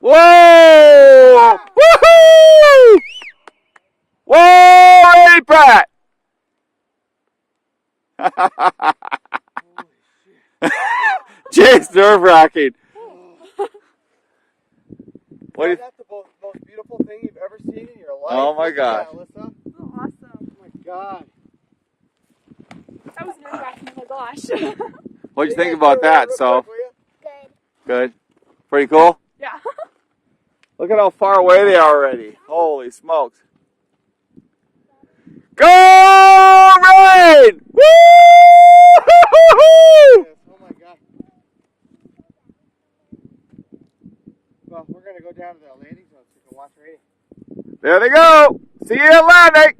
Whoa! Woohoo! Whoa! Ready, Pat! Jay's nerve-wracking. What Is that the most beautiful thing you've ever seen in your life? Oh my gosh. Yeah, Alyssa. Oh, awesome. Oh my God. That was nerve-wracking. Oh my gosh. What'd you think about that? So Good. good. Pretty cool. Yeah. Look at how far away they are already. Holy smokes. Go Rain! Woo! Yes, oh my God. Well, we're going to go down to the landing zone so we can watch raining. There they go. See you at landing.